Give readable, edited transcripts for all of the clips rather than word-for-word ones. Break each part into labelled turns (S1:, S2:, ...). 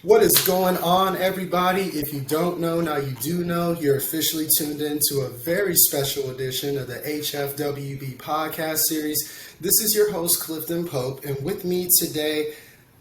S1: What is going on, everybody? If you don't know, now you do know. You're officially tuned in to a very special edition of the HFWB podcast series. This is your host, Clifton Pope, and with me today,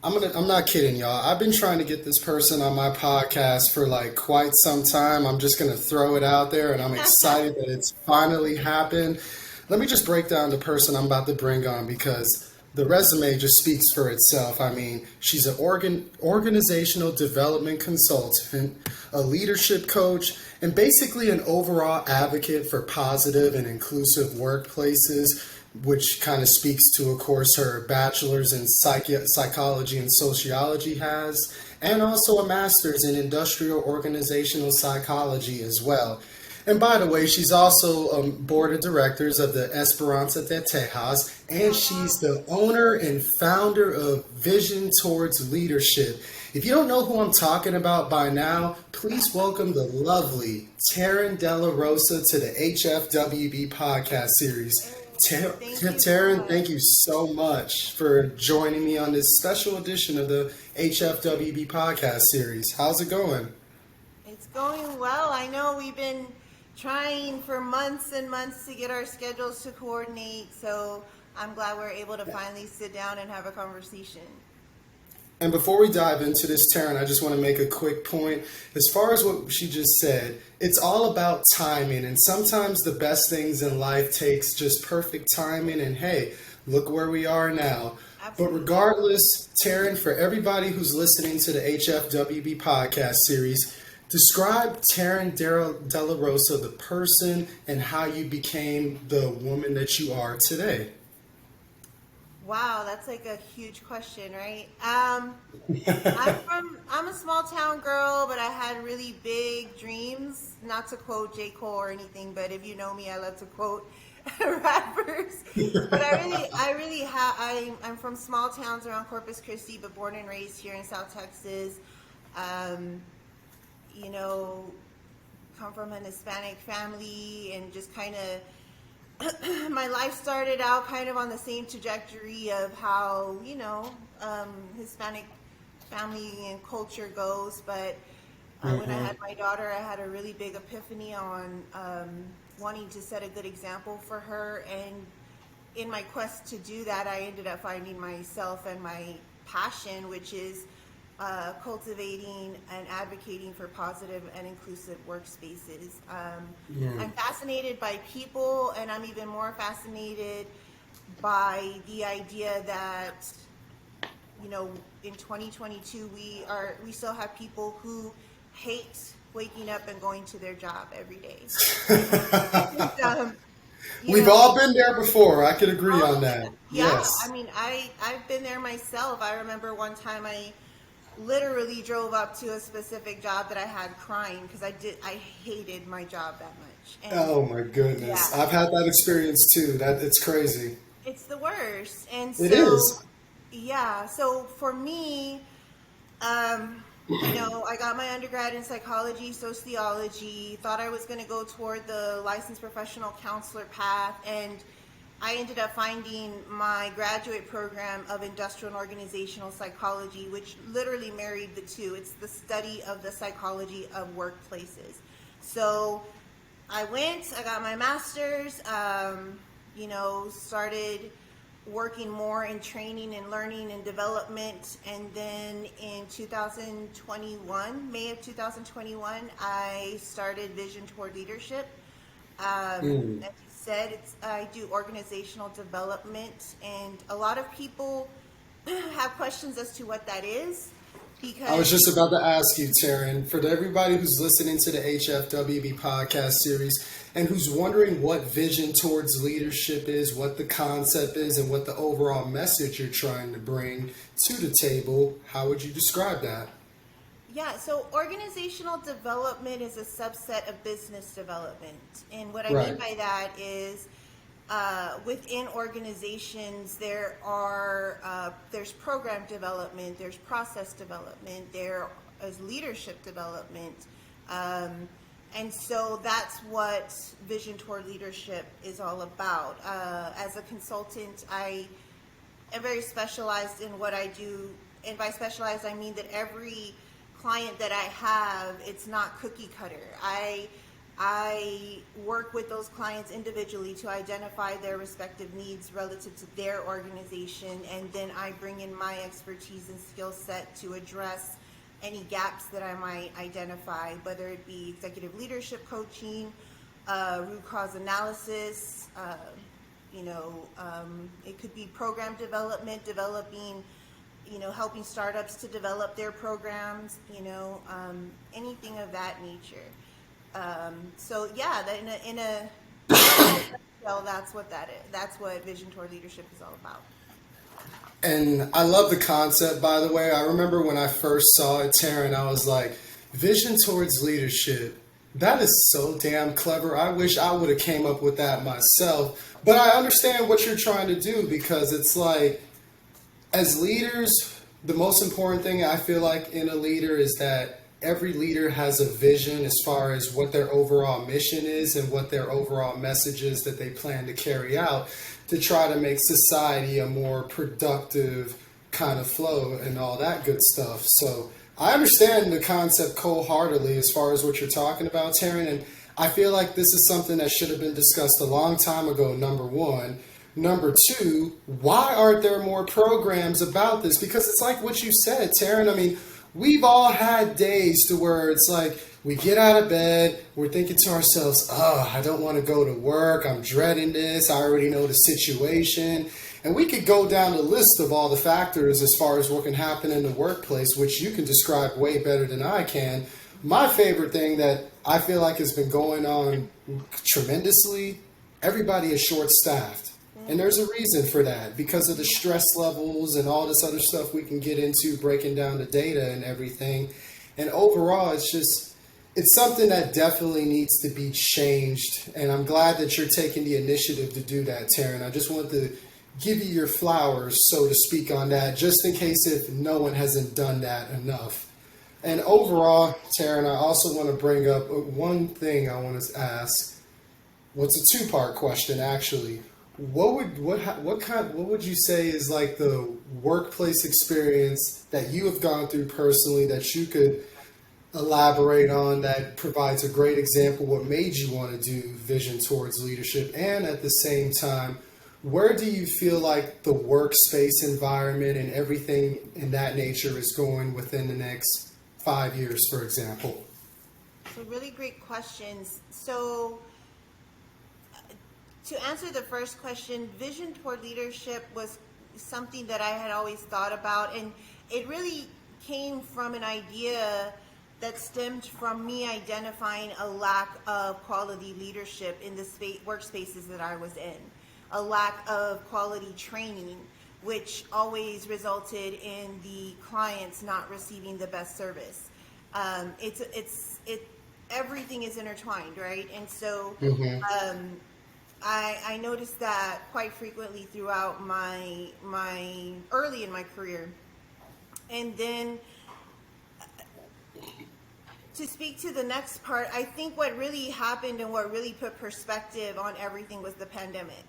S1: I'm not kidding, y'all. I've been trying to get this person on my podcast for like quite some time. I'm just going to throw it out there, and I'm excited that it's finally happened. Let me just break down the person I'm about to bring on because the resume just speaks for itself. I mean, she's an organizational development consultant, a leadership coach, and basically an overall advocate for positive and inclusive workplaces, which kind of speaks to, of course, her bachelor's in psychology and sociology has, and also a master's in industrial organizational psychology as well. And by the way, she's also board of directors of the Esperanza de Tejas, and she's the owner and founder of Vision Towards Leadership. If you don't know who I'm talking about by now, please welcome the lovely Taryn De La Rosa to the HFWB podcast series. Taryn, thank you so much for joining me on this special edition of the HFWB podcast series. How's it going?
S2: It's going well. I know we've been trying for months and months to get our schedules to coordinate, so I'm glad we're able to finally sit down and have a conversation.
S1: And before we dive into this, Taryn, I just want to make a quick point. As far as what she just said, it's all about timing, and sometimes the best things in life takes just perfect timing, and hey, look where we are now. Absolutely. But regardless, Taryn, for everybody who's listening to the HFWB podcast series, describe Taryn De La Rosa, the person, and how you became the woman that you are today.
S2: Wow, that's like a huge question, right? I'm a small town girl, but I had really big dreams. Not to quote J. Cole or anything, but if you know me, I love to quote rappers. But I'm from small towns around Corpus Christi, but born and raised here in South Texas. Come from an Hispanic family, and just kind of my life started out kind of on the same trajectory of how, Hispanic family and culture goes. But when I had my daughter, I had a really big epiphany on wanting to set a good example for her. And in my quest to do that, I ended up finding myself and my passion, which is cultivating and advocating for positive and inclusive workspaces. I'm fascinated by people, and I'm even more fascinated by the idea that, in 2022 we still have people who hate waking up and going to their job every day.
S1: We've all been there before. I could agree on that.
S2: Yeah,
S1: Yes.
S2: I mean, I've been there myself. I remember one time I literally drove up to a specific job that I had crying because I hated my job that much. And
S1: oh my goodness. Yeah. I've had that experience too. It's crazy.
S2: It's the worst. And so,
S1: it is.
S2: Yeah. So for me, I got my undergrad in psychology, sociology, thought I was going to go toward the licensed professional counselor path, and I ended up finding my graduate program of industrial and organizational psychology, which literally married the two. It's the study of the psychology of workplaces. So I got my master's, started working more in training and learning and development. And then in May of 2021, I started Vision Toward Leadership. As you said, I do organizational development, and a lot of people have questions as to what that is. Because
S1: I was just about to ask you, Taryn, for everybody who's listening to the HFWB podcast series and who's wondering what Vision Towards Leadership is, what the concept is, and what the overall message you're trying to bring to the table, how would you describe that?
S2: Yeah, so organizational development is a subset of business development. And what I mean by that is within organizations, there's program development, there's process development, there is leadership development. And so that's what Vision Toward Leadership is all about. As a consultant, I am very specialized in what I do. And by specialized, I mean that every client that I have, it's not cookie cutter. I work with those clients individually to identify their respective needs relative to their organization, and then I bring in my expertise and skill set to address any gaps that I might identify, whether it be executive leadership coaching, root cause analysis, it could be program development, developing, helping startups to develop their programs, anything of that nature. So yeah, in a nutshell, that's what that is. That's what Vision Toward Leadership is all about.
S1: And I love the concept, by the way. I remember when I first saw it, Taryn, I was like, Vision Towards Leadership. That is so damn clever. I wish I would have came up with that myself. But I understand what you're trying to do, because it's like, as leaders, the most important thing I feel like in a leader is that every leader has a vision as far as what their overall mission is and what their overall message is that they plan to carry out to try to make society a more productive kind of flow and all that good stuff. So I understand the concept wholeheartedly as far as what you're talking about, Taryn, and I feel like this is something that should have been discussed a long time ago, number one. Number two, why aren't there more programs about this? Because it's like what you said, Taryn. I mean, we've all had days to where it's like we get out of bed, we're thinking to ourselves, oh, I don't want to go to work, I'm dreading this, I already know the situation. And we could go down the list of all the factors as far as what can happen in the workplace, which you can describe way better than I can. My favorite thing that I feel like has been going on tremendously, everybody is short-staffed. And there's a reason for that, because of the stress levels and all this other stuff we can get into, breaking down the data and everything. And overall, it's something that definitely needs to be changed. And I'm glad that you're taking the initiative to do that, Taryn. I just want to give you your flowers, so to speak, on that, just in case if no one hasn't done that enough. And overall, Taryn, I also want to bring up one thing I want to ask. What's a two-part question, actually. What would you say is like the workplace experience that you have gone through personally that you could elaborate on, that provides a great example what made you want to do Vision Towards Leadership? And at the same time, where do you feel like the workspace environment and everything in that nature is going within the next 5 years, for example?
S2: So really great questions. So to answer the first question, Vision Toward Leadership was something that I had always thought about, and it really came from an idea that stemmed from me identifying a lack of quality leadership in the workspaces that I was in, a lack of quality training, which always resulted in the clients not receiving the best service. Everything is intertwined, right? And so I noticed that quite frequently throughout my early in my career. And then to speak to the next part, I think what really happened and what really put perspective on everything was the pandemic.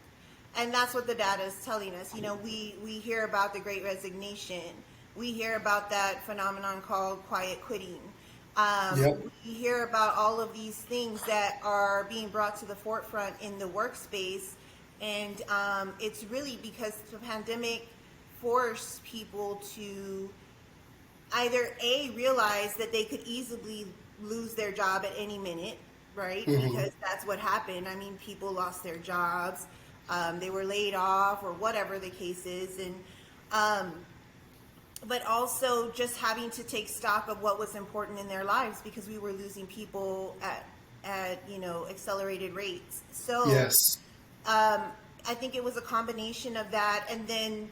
S2: And that's what the data is telling us. We hear about the Great Resignation. We hear about that phenomenon called quiet quitting. We hear about all of these things that are being brought to the forefront in the workspace, and it's really because the pandemic forced people to either realize that they could easily lose their job at any minute, right? Because that's what happened. I mean, people lost their jobs, they were laid off, or whatever the case is, and but also just having to take stock of what was important in their lives, because we were losing people at accelerated rates. So
S1: yes.
S2: I think it was a combination of that, and then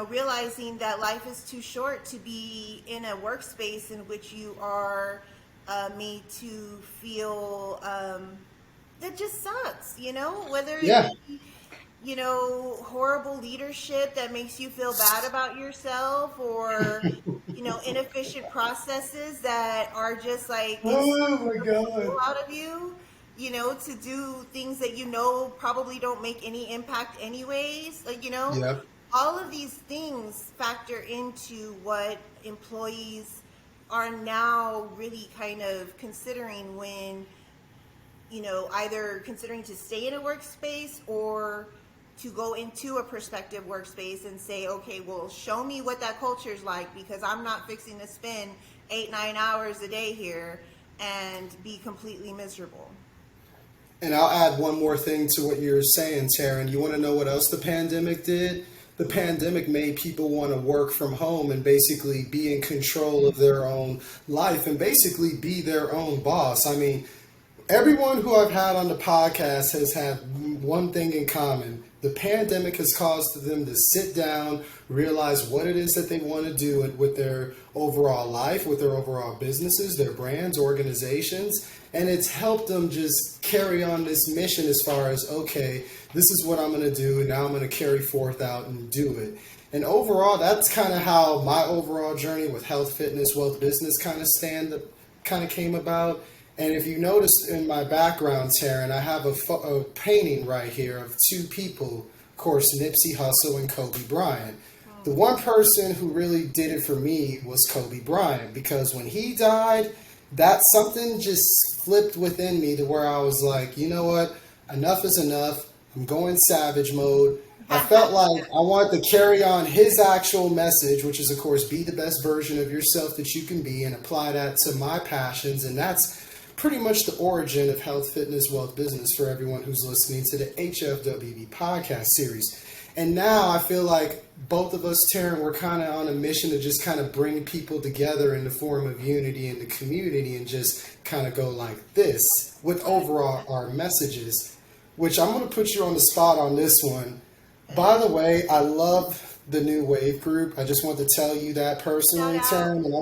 S2: realizing that life is too short to be in a workspace in which you are made to feel that just sucks, whether it be horrible leadership that makes you feel bad about yourself, or, inefficient processes that are just like,
S1: oh my God,
S2: out of you, to do things that probably don't make any impact anyways. All of these things factor into what employees are now really kind of considering when, either considering to stay in a workspace or to go into a prospective workspace and say, okay, well, show me what that culture is like, because I'm not fixing to spend 8-9 hours a day here and be completely miserable.
S1: And I'll add one more thing to what you're saying, Taryn. You want to know what else the pandemic did? The pandemic made people want to work from home and basically be in control of their own life and basically be their own boss. I mean, everyone who I've had on the podcast has had one thing in common. The pandemic has caused them to sit down, realize what it is that they want to do with their overall life, with their overall businesses, their brands, organizations. And it's helped them just carry on this mission as far as, okay, this is what I'm going to do, and now I'm going to carry forth out and do it. And overall, that's kind of how my overall journey with health, fitness, wealth, business kind of came about. And if you notice in my background, Taryn, I have a painting right here of two people, of course, Nipsey Hussle and Kobe Bryant. The one person who really did it for me was Kobe Bryant, because when he died, that something just flipped within me to where I was like, you know what, enough is enough. I'm going savage mode. I felt like I wanted to carry on his actual message, which is, of course, be the best version of yourself that you can be, and apply that to my passions. And that's pretty much the origin of health, fitness, wealth, business for everyone who's listening to the HFWB podcast series. And now I feel like both of us, Taryn, we're kind of on a mission to just kind of bring people together in the form of unity in the community and just kind of go like this with overall our messages, which I'm going to put you on the spot on this one. By the way, I love the New Wave group. I just want to tell you that personally, Taryn, and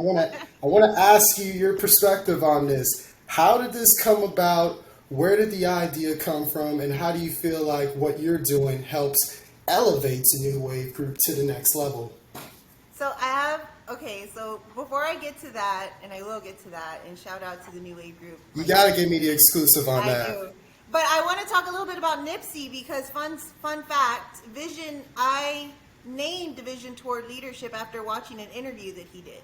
S1: I want to ask you your perspective on this. How did this come about? Where did the idea come from? And how do you feel like what you're doing helps elevate the New Wave group to the next level?
S2: So so before I get to that, and I will get to that, and shout out to the New Wave group.
S1: You got to give me the exclusive on that.
S2: I do. But I want to talk a little bit about Nipsey, because fun fact, I named Vision Toward Leadership after watching an interview that he did.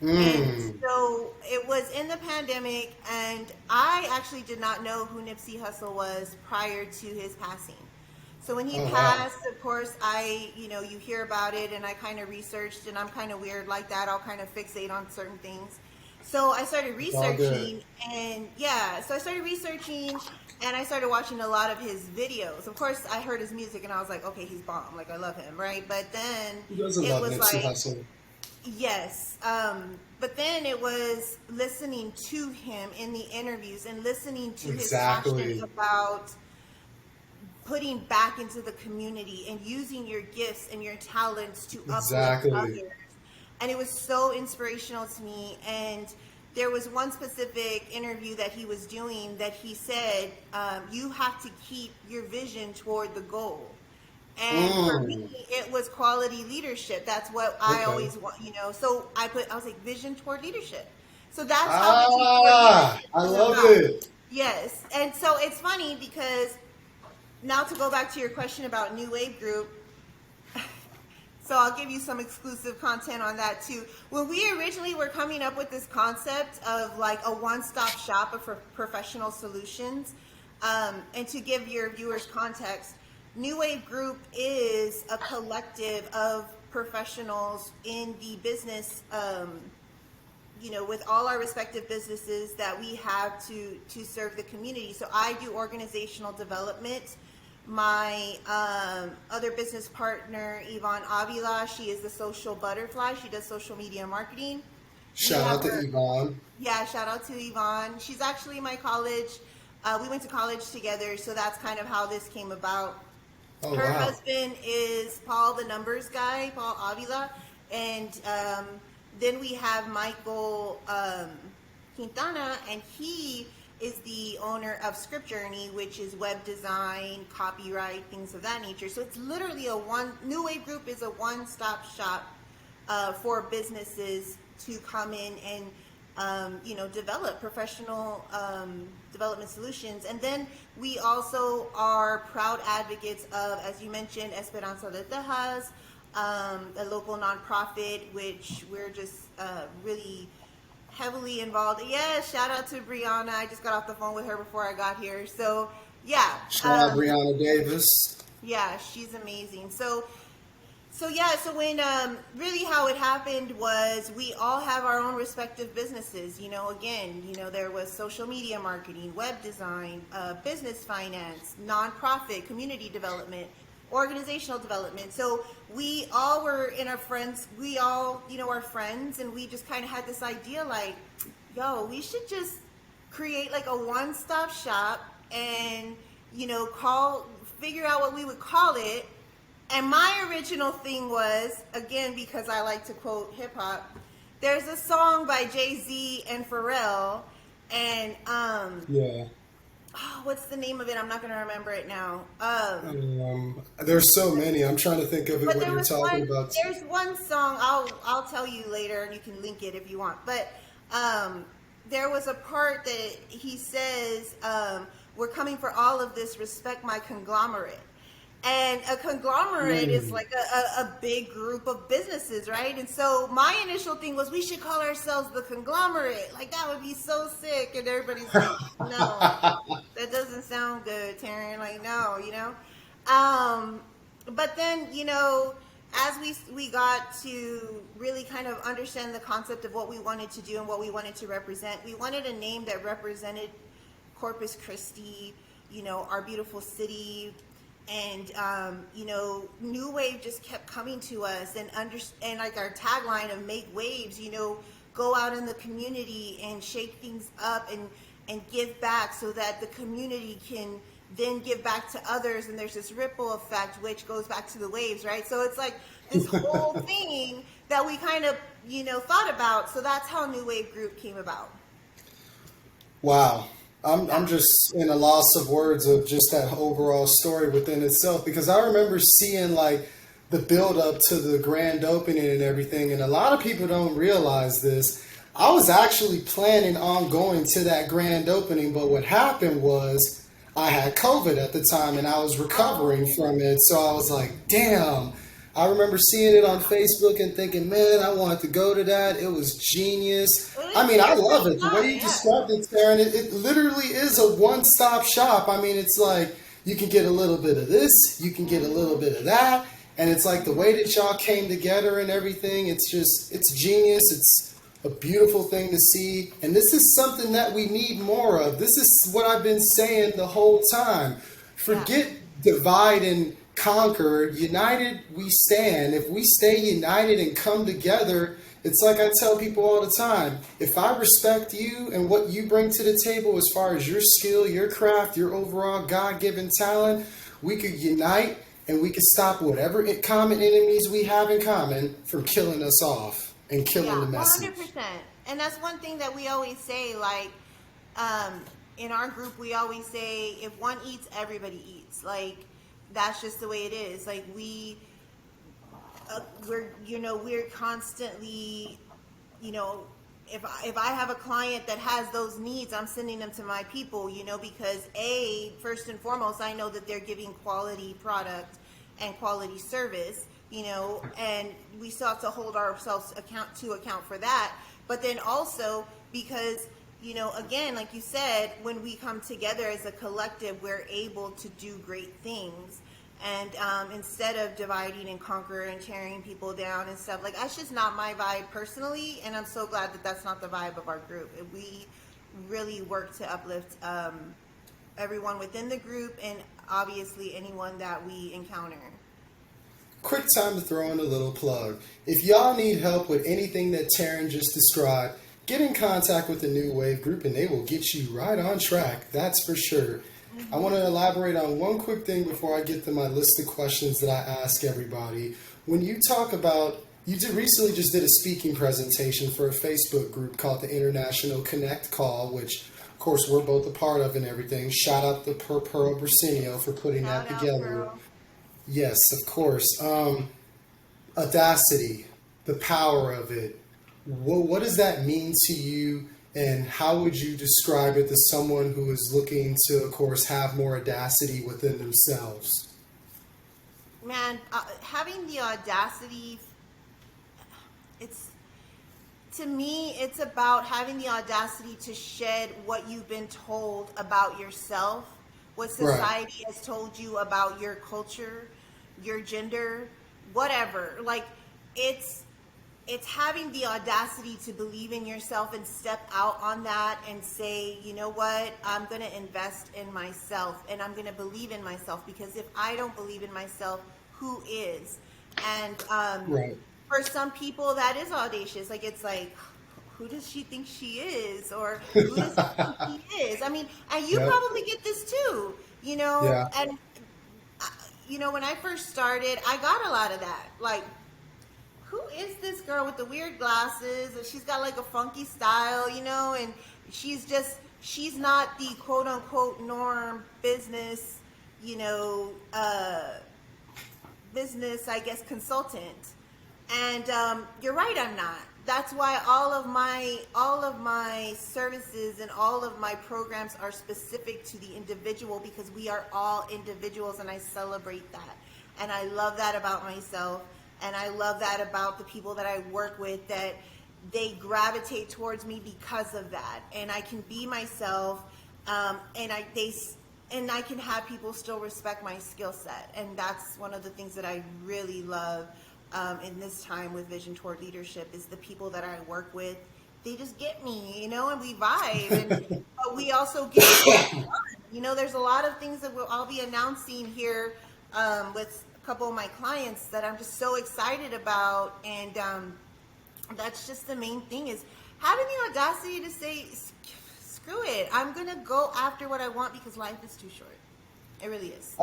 S2: And so it was in the pandemic, and I actually did not know who Nipsey Hussle was prior to his passing. So when he passed, of course, you hear about it, and I kind of researched, and I'm kind of weird like that. I'll kind of fixate on certain things. So I started researching, and I started watching a lot of his videos. Of course, I heard his music, and I was like, okay, he's bomb. Like, I love him, right? But then
S1: Who doesn't love Nipsey Hussle?
S2: Yes. But then it was listening to him in the interviews and listening to his passion about putting back into the community and using your gifts and your talents to uplift others. And it was so inspirational to me. And there was one specific interview that he was doing that he said, you have to keep your vision toward the goal. And for me, it was quality leadership. That's what I always want, So I was like, vision toward leadership. So that's how
S1: I love it.
S2: Yes. And so it's funny because now to go back to your question about New Wave Group, so I'll give you some exclusive content on that too. When we originally were coming up with this concept of like a one-stop shop for professional solutions, and to give your viewers context, New Wave Group is a collective of professionals in the business, with all our respective businesses that we have to serve the community. So I do organizational development. My other business partner, Yvonne Avila, she is the social butterfly. She does social media marketing.
S1: Shout out to Yvonne.
S2: Yeah, shout out to Yvonne. She's actually my college. We went to college together, so that's kind of how this came about. Her husband is Paul, the numbers guy, Paul Avila. And then we have Michael Quintana, and he is the owner of Script Journey, which is web design, copyright, things of that nature. So it's literally New Wave Group is a one-stop shop for businesses to come in and develop professional development solutions. And then we also are proud advocates of, as you mentioned, Esperanza de Tejas, a local nonprofit, which we're just really heavily involved. Yeah, shout out to Brianna. I just got off the phone with her before I got here. So yeah,
S1: Shout out Brianna Davis.
S2: yeah, she's amazing. So when really how it happened was we all have our own respective businesses. Again, there was social media marketing, web design, business finance, nonprofit, community development, organizational development. So we all were in our friends. We all, are friends, and we just kind of had this idea like, yo, we should just create like a one-stop shop and, figure out what we would call it. And my original thing was, again, because I like to quote hip hop, there's a song by Jay-Z and Pharrell, and what's the name of it? I'm not going to remember it now.
S1: There's so many. I'm trying to think of it when you're talking about.
S2: There's one song, I'll tell you later, and you can link it if you want. But there was a part that he says, we're coming for all of this, respect my conglomerate. And a conglomerate is like a big group of businesses, right? And so my initial thing was we should call ourselves the conglomerate. Like, that would be so sick. And everybody's like, no, that doesn't sound good, Taryn. Like, no, But then, as we got to really kind of understand the concept of what we wanted to do and what we wanted to represent, we wanted a name that represented Corpus Christi, our beautiful city. And new wave just kept coming to us, and like our tagline of make waves, go out in the community and shake things up and give back, so that the community can then give back to others, and there's this ripple effect which goes back to the waves, right? So it's like this whole thing that we kind of thought about. So that's how New Wave Group came about.
S1: Wow. I'm just in a loss of words of just that overall story within itself, because I remember seeing like the build up to the grand opening and everything, and a lot of people don't realize this. I was actually planning on going to that grand opening, but what happened was I had COVID at the time and I was recovering from it, so I was like, damn. I remember seeing it on Facebook and thinking, man, I wanted to go to that. It was genius. I mean, I love it. The way you described it, Taryn, it literally is a one-stop shop. I mean, it's like you can get a little bit of this, you can get a little bit of that, and it's like the way that y'all came together and everything, it's genius. It's a beautiful thing to see, and this is something that we need more of. This is what I've been saying the whole time. Forget divide and conquer. United we stand. If we stay united and come together, it's like I tell people all the time, if I respect you and what you bring to the table as far as your skill, your craft, your overall God-given talent, we could unite and we could stop whatever common enemies we have in common from killing us off and killing the message.
S2: 100%. And that's one thing that we always say, like, in our group, we always say, if one eats, everybody eats. Like, that's just the way it is. Like, we're constantly, if I have a client that has those needs, I'm sending them to my people, because first and foremost, I know that they're giving quality product and quality service, and we still have to hold ourselves account for that. But then also because, again, like you said, when we come together as a collective, we're able to do great things. And instead of dividing and conquering and tearing people down and stuff, like, that's just not my vibe personally. And I'm so glad that that's not the vibe of our group. We really work to uplift everyone within the group, and obviously anyone that we encounter.
S1: Quick time to throw in a little plug. If y'all need help with anything that Taryn just described, get in contact with the New Wave Group and they will get you right on track. That's for sure. I want to elaborate on one quick thing before I get to my list of questions that I ask everybody. When you talk about, recently just did a speaking presentation for a Facebook group called the International Connect Call, which of course we're both a part of and everything. Shout out to Pearl Brasenio for putting that together. Yes, of course. Audacity, the power of it. What does that mean to you? And how would you describe it to someone who is looking to, of course, have more audacity within themselves?
S2: Man, having the audacity, To me, it's about having the audacity to shed what you've been told about yourself, what
S1: Right.
S2: society has told you about your culture, your gender, whatever. Like, it's it's having the audacity to believe in yourself and step out on that and say, you know what, I'm going to invest in myself and I'm going to believe in myself, because if I don't believe in myself, who is? And
S1: Right.
S2: for some people, that is audacious. Like, it's like, who does she think she is? Or who does he think he is? I mean, and you
S1: Yep.
S2: probably get this too, you know,
S1: Yeah.
S2: and when I first started, I got a lot of that. Like, who is this girl with the weird glasses? And she's got like a funky style, and she's not the quote unquote norm business, you know, uh, business, I guess, consultant. And you're right, I'm not. That's why all of my services and all of my programs are specific to the individual, because we are all individuals, and I celebrate that. And I love that about myself, and I love that about the people that I work with, that they gravitate towards me because of that. And I can be myself, and I can have people still respect my skill set. And that's one of the things that I really love in this time with Vision Toward Leadership, is the people that I work with. They just get me, and we vibe, but we also get stuff done. There's a lot of things that I'll be announcing here with a couple of my clients that I'm just so excited about. And that's just the main thing, is having the audacity to say, screw it, I'm going to go after what I want, because life is too short. It really is.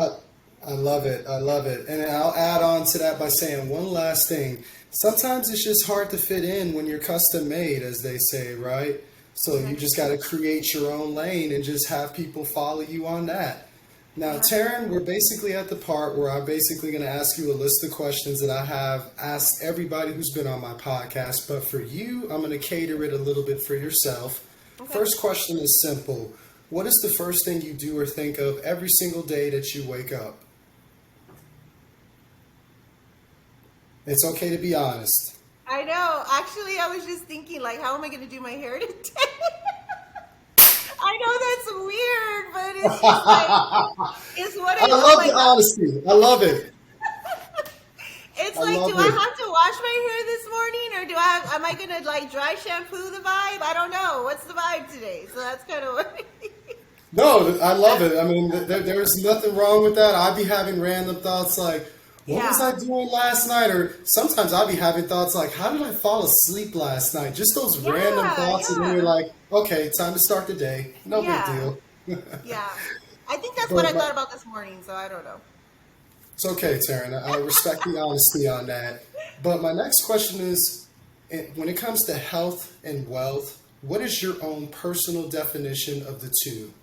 S1: I love it. I love it. And I'll add on to that by saying one last thing. Sometimes it's just hard to fit in when you're custom made, as they say, right? So you just got to create your own lane and just have people follow you on that. Now, Taryn, we're basically at the part where I'm basically going to ask you a list of questions that I have asked everybody who's been on my podcast. But for you, I'm going to cater it a little bit for yourself.
S2: Okay.
S1: First question is simple. What is the first thing you do or think of every single day that you wake up? It's okay to be honest.
S2: I know. Actually, I was just thinking, like, how am I going to do my hair today? I know that's weird, but it's just like, it's what I
S1: I
S2: do.
S1: love
S2: Like,
S1: the honesty. I love it.
S2: it's
S1: I
S2: like,
S1: love
S2: do I
S1: it.
S2: have to wash my hair this morning, or am I going to, like, dry shampoo the vibe? I don't know. What's the vibe today? So that's kind of what.
S1: No, I love it. I mean, there's nothing wrong with that. I'd be having random thoughts like, what was
S2: Yeah.
S1: I doing last night? Or sometimes I'll be having thoughts like, how did I fall asleep last night? Just those random
S2: Yeah.
S1: thoughts, and then you're
S2: Yeah.
S1: like, okay, time to start the day. No big
S2: Yeah.
S1: deal.
S2: Yeah. I think that's what
S1: But
S2: I thought about this morning, so I don't know.
S1: it's okay, Taryn. I respect the honesty on that. But my next question is, when it comes to health and wealth, what is your own personal definition of the two?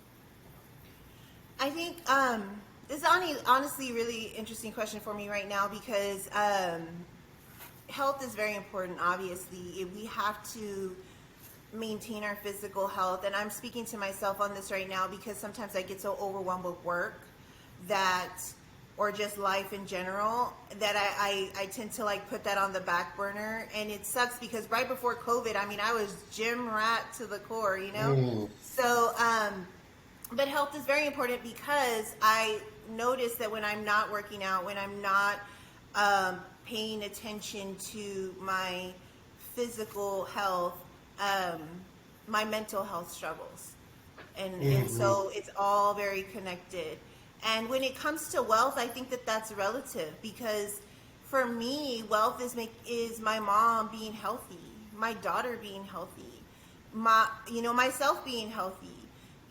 S2: I think this is honestly really interesting question for me right now, because health is very important. Obviously, we have to maintain our physical health, and I'm speaking to myself on this right now, because sometimes I get so overwhelmed with work or just life in general, that I tend to, like, put that on the back burner. And it sucks, because right before COVID, I mean, I was gym rat to the core, So but health is very important, because I notice that when I'm not working out, when I'm not paying attention to my physical health, my mental health struggles. And so it's all very connected. And when it comes to wealth, I think that that's relative, because for me, wealth is my mom being healthy, my daughter being healthy, myself being healthy.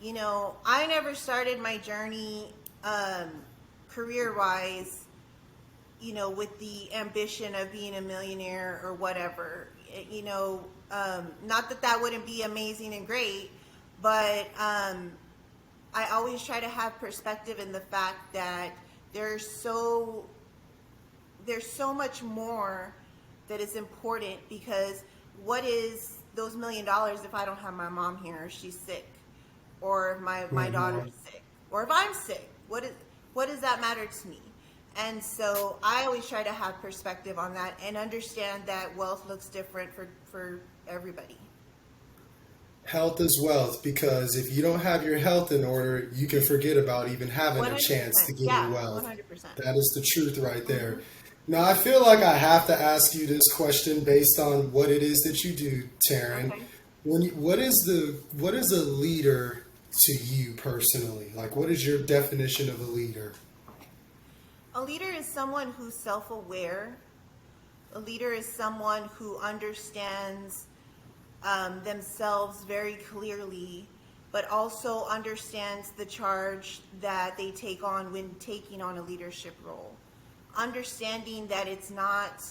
S2: I never started my journey career-wise, with the ambition of being a millionaire or whatever. Not that wouldn't be amazing and great, but I always try to have perspective in the fact that there's so much more that is important, because what is those $1 million if I don't have my mom here, or she's sick, or if my daughter's sick, or if I'm sick? What does that matter to me? And so I always try to have perspective on that and understand that wealth looks different for everybody.
S1: Health is wealth, because if you don't have your health in order, you can forget about even having a
S2: 100%.
S1: chance to get
S2: Yeah,
S1: in wealth.
S2: 100%.
S1: That is the truth right there.
S2: Mhm.
S1: Now, I feel like I have to ask you this question based on what it is that you do, Taryn.
S2: Okay.
S1: What is a leader to you personally? Like, what is your definition of a leader?
S2: A leader is someone who's self-aware. A leader is someone who understands themselves very clearly, but also understands the charge that they take on when taking on a leadership role. Understanding that it's not,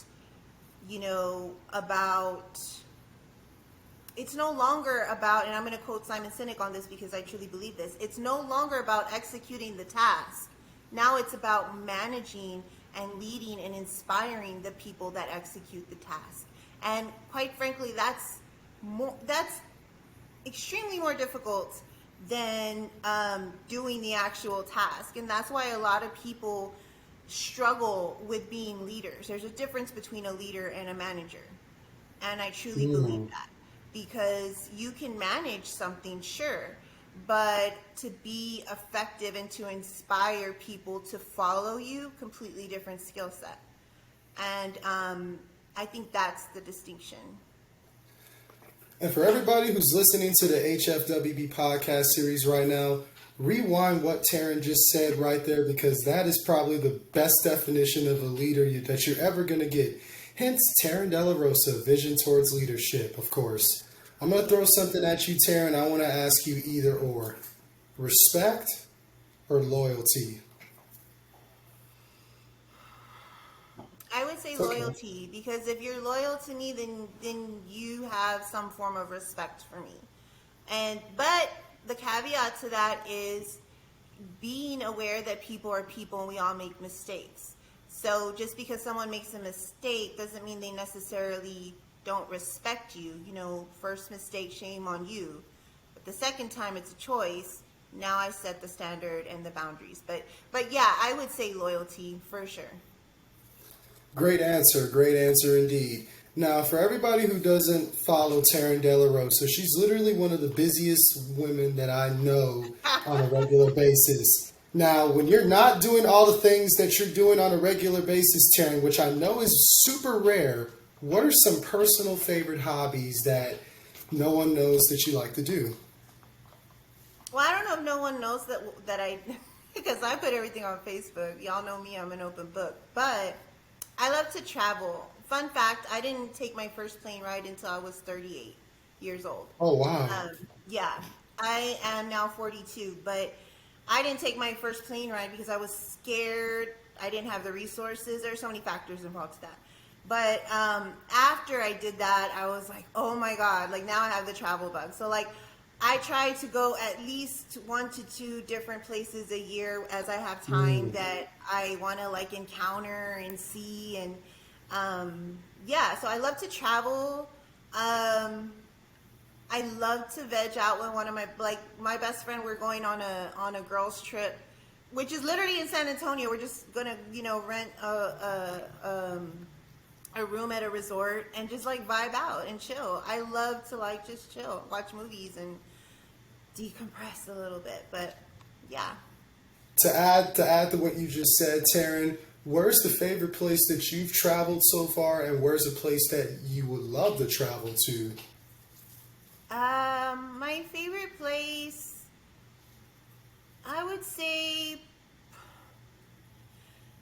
S2: it's no longer about, and I'm going to quote Simon Sinek on this because I truly believe this, it's no longer about executing the task. Now it's about managing and leading and inspiring the people that execute the task. And quite frankly, that's extremely more difficult than doing the actual task. And that's why a lot of people struggle with being leaders. There's a difference between a leader and a manager. And I truly believe that. Because you can manage something, sure, but to be effective and to inspire people to follow you, completely different skill set. And I think that's the distinction.
S1: And for everybody who's listening to the HFWB podcast series right now, rewind what Taryn just said right there, because that is probably the best definition of a leader that you're ever going to get. Hence, Taryn De La Rosa, Vision Towards Leadership, of course. I'm going to throw something at you, Taryn. I want to ask you either or. Respect or loyalty?
S2: I would say loyalty, because if you're loyal to me, then you have some form of respect for me. But the caveat to that is being aware that people are people and we all make mistakes. So just because someone makes a mistake doesn't mean they necessarily don't respect you. First mistake, shame on you. But the second time, it's a choice. Now I set the standard and the boundaries. But yeah, I would say loyalty for sure.
S1: Great answer indeed. Now, for everybody who doesn't follow Taryn De La Rosa, she's literally one of the busiest women that I know on a regular basis. Now, when you're not doing all the things that you're doing on a regular basis, Taryn, which I know is super rare, what are some personal favorite hobbies that no one knows that you like to do?
S2: Well, I don't know if no one knows that I, because I put everything on Facebook. Y'all know me, I'm an open book. But I love to travel. Fun fact, I didn't take my first plane ride until I was 38 years old.
S1: Oh, wow.
S2: Yeah, I am now 42, but I didn't take my first plane ride because I was scared. I didn't have the resources. There are so many factors involved to that. But after I did that, I was like, oh my God, like now I have the travel bug. So like I try to go at least 1 to 2 different places a year as I have time that I want to like encounter and see. And yeah, so I love to travel. I love to veg out with one of my best friend. We're going on a girls trip, which is literally in San Antonio. We're just gonna, rent a room at a resort and just like vibe out and chill. I love to like just chill, watch movies and decompress a little bit. But yeah.
S1: To add to what you just said, Taryn, where's the favorite place that you've traveled so far, and where's a place that you would love to travel to?
S2: My favorite place, I would say,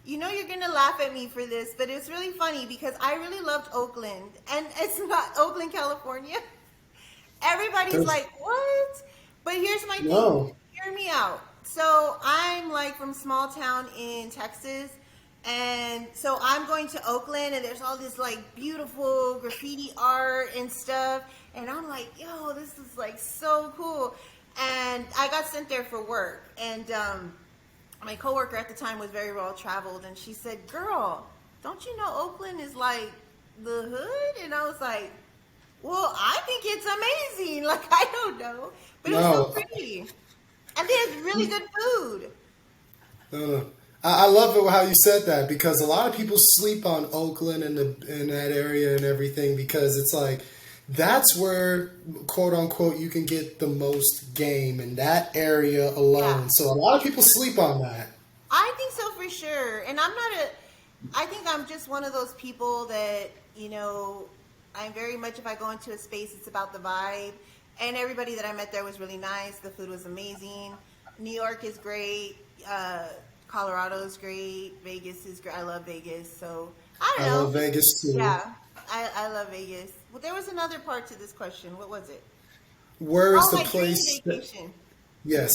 S2: you're going to laugh at me for this, but it's really funny because I really loved Oakland, and it's not Oakland, California. Everybody's like, what? But here's my thing. Hear me out. So I'm like from small town in Texas, and so I'm going to Oakland, and there's all this like beautiful graffiti art and stuff, and I'm like, yo, this is like so cool. And I got sent there for work, and my coworker at the time was very well traveled, and she said, girl, don't you know Oakland is like the hood? And I was like, well, I think it's amazing. Like, I don't know, but it was so pretty. And they had really good food.
S1: I love it how you said that, because a lot of people sleep on Oakland and in that area and everything, because it's like that's where, quote unquote, you can get the most game in that area
S2: Yeah.
S1: alone. So a lot of people sleep on that.
S2: I think so for sure. And I think I'm just one of those people that, I'm very much, if I go into a space, it's about the vibe. And everybody that I met there was really nice. The food was amazing. New York is great. Colorado is great. Vegas is great. I love Vegas. So, I don't
S1: I
S2: know.
S1: love Vegas too.
S2: Yeah, I love Vegas. Well, there was another part to this question. What was it?
S1: Where is
S2: Oh,
S1: the
S2: my dream
S1: place that,
S2: vacation.
S1: yes.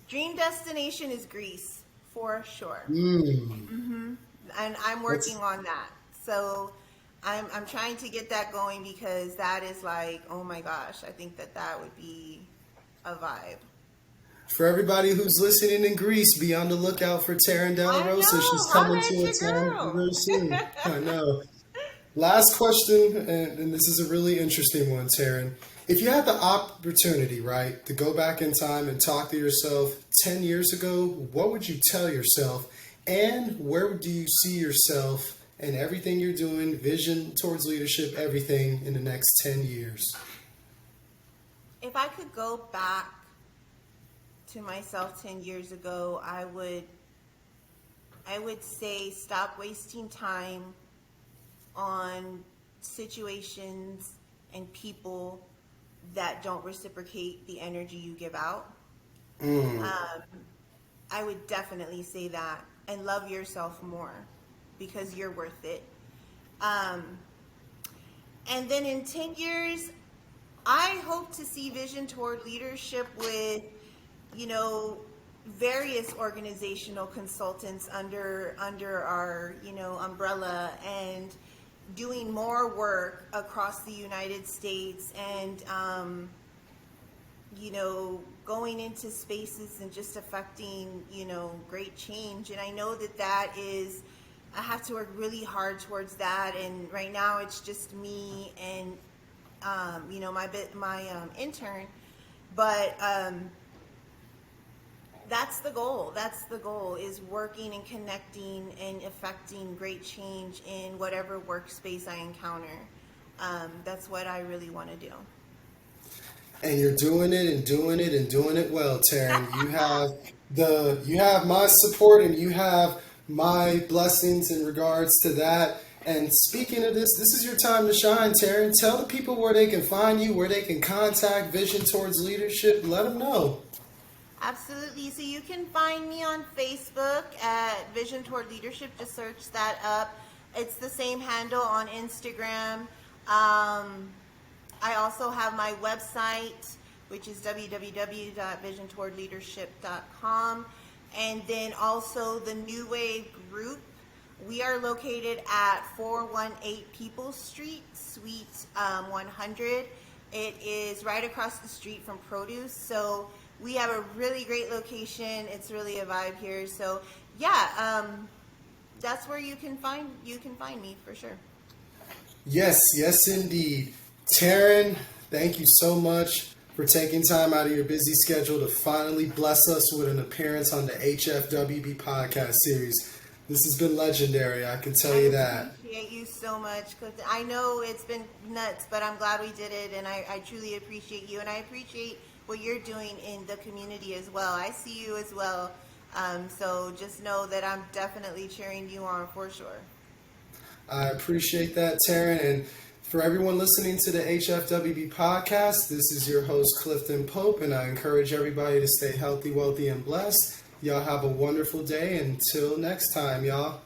S2: Dream destination is Greece, for sure.
S1: Mm,
S2: And I'm
S1: that's
S2: working on that. So I'm trying to get that going, because that is like, oh my gosh, I think that would be a vibe.
S1: For everybody who's listening in Greece, be on the lookout for Taryn De La
S2: I
S1: Rosa. She's
S2: know. Holla
S1: coming
S2: at
S1: to a
S2: your
S1: town
S2: girl.
S1: very soon. I know. Last question, and this is a really interesting one, Taryn. If you had the opportunity, right, to go back in time and talk to yourself 10 years ago, what would you tell yourself? And where do you see yourself and everything you're doing, vision towards leadership, everything in the next 10 years?
S2: If I could go back to myself 10 years ago, I would say stop wasting time on situations and people that don't reciprocate the energy you give out.
S1: Mm.
S2: I would definitely say that, and love yourself more, because you're worth it. Um, and then in 10 years, I hope to see vision toward leadership with, various organizational consultants under our, umbrella, and doing more work across the United States, and going into spaces and just affecting, great change. And I know I have to work really hard towards that. And right now it's just me and, my intern. But that's the goal. That's the goal, is working and connecting and affecting great change in whatever workspace I encounter. That's what I really want to do.
S1: And you're doing it and doing it and doing it well, Taryn. You have my support and you have my blessings in regards to that. And speaking of this is your time to shine, Taryn. Tell the people where they can find you, where they can contact Vision Towards Leadership. Let them know.
S2: Absolutely. So you can find me on Facebook at Vision Toward Leadership. Just search that up. It's the same handle on Instagram. I also have my website, which is www.visiontowardleadership.com. And then also the New Wave Group. We are located at 418 Peoples Street, Suite 100. It is right across the street from Produce. So we have a really great location. It's really a vibe here. So yeah, that's where you can find me for sure.
S1: Yes, yes, indeed. Taryn, thank you so much for taking time out of your busy schedule to finally bless us with an appearance on the HFWB podcast series. This has been legendary, I can tell you that.
S2: I appreciate you so much, Clifton. I know it's been nuts, but I'm glad we did it, and I truly appreciate you, and I appreciate what you're doing in the community as well. I see you as well, so just know that I'm definitely cheering you on for sure.
S1: I appreciate that, Taryn, and for everyone listening to the HFWB podcast, this is your host, Clifton Pope, and I encourage everybody to stay healthy, wealthy, and blessed. Y'all have a wonderful day. Until next time, y'all.